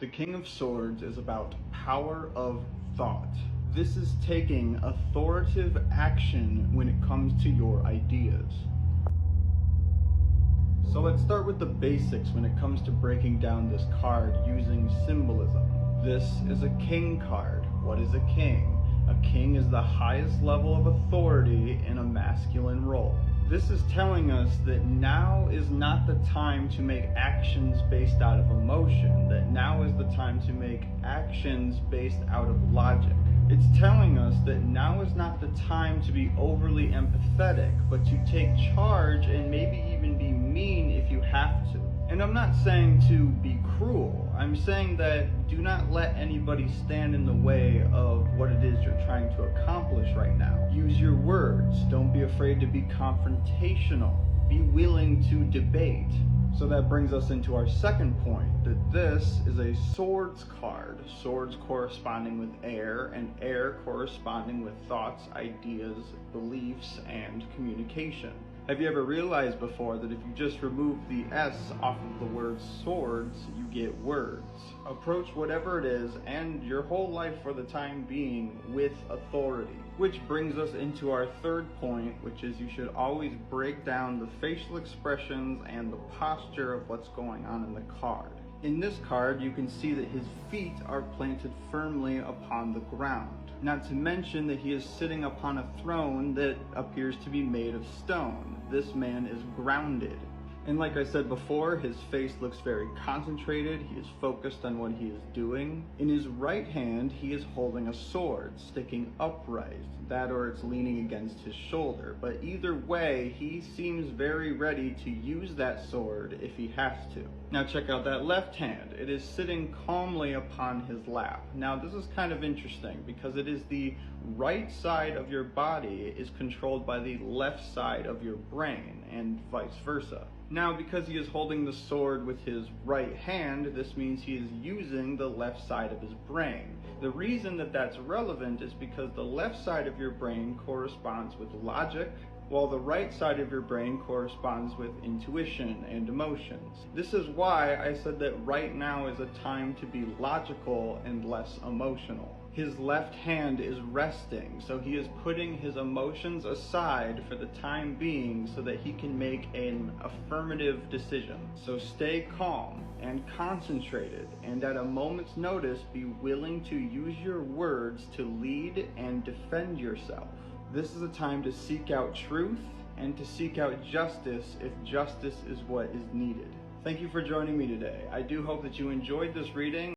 The King of Swords is about power of thought. This is taking authoritative action when it comes to your ideas. So let's start with the basics when it comes to breaking down this card using symbolism. This is a king card. What is a king? A king is the highest level of authority in a masculine role. This is telling us that now is not the time to make actions based out of emotion, that now is the time to make actions based out of logic. It's telling us that now is not the time to be overly empathetic, but to take charge and maybe even be mean if you have to. And I'm not saying to be cruel. I'm saying that do not let anybody stand in the way of what it is you're trying to accomplish right now. Use your words. Don't be afraid to be confrontational. Be willing to debate. So that brings us into our second point, that this is a swords card. Swords corresponding with air, and air corresponding with thoughts, ideas, beliefs, and communication. Have you ever realized before that if you just remove the S off of the word swords, you get words? Approach whatever it is and your whole life for the time being with authority. Which brings us into our third point, which is you should always break down the facial expressions and the posture of what's going on in the card. In this card, you can see that his feet are planted firmly upon the ground. Not to mention that he is sitting upon a throne that appears to be made of stone. This man is grounded. And like I said before, his face looks very concentrated. He is focused on what he is doing. In his right hand, he is holding a sword, sticking upright. That or it's leaning against his shoulder. But either way, he seems very ready to use that sword if he has to. Now check out that left hand. It is sitting calmly upon his lap. Now this is kind of interesting because it is the right side of your body is controlled by the left side of your brain and vice versa. Now, because he is holding the sword with his right hand, this means he is using the left side of his brain. The reason that that's relevant is because the left side of your brain corresponds with logic, while the right side of your brain corresponds with intuition and emotions. This is why I said that right now is a time to be logical and less emotional. His left hand is resting, so he is putting his emotions aside for the time being so that he can make an affirmative decision. So stay calm and concentrated, and at a moment's notice be willing to use your words to lead and defend yourself. This is a time to seek out truth and to seek out justice if justice is what is needed. Thank you for joining me today. I do hope that you enjoyed this reading.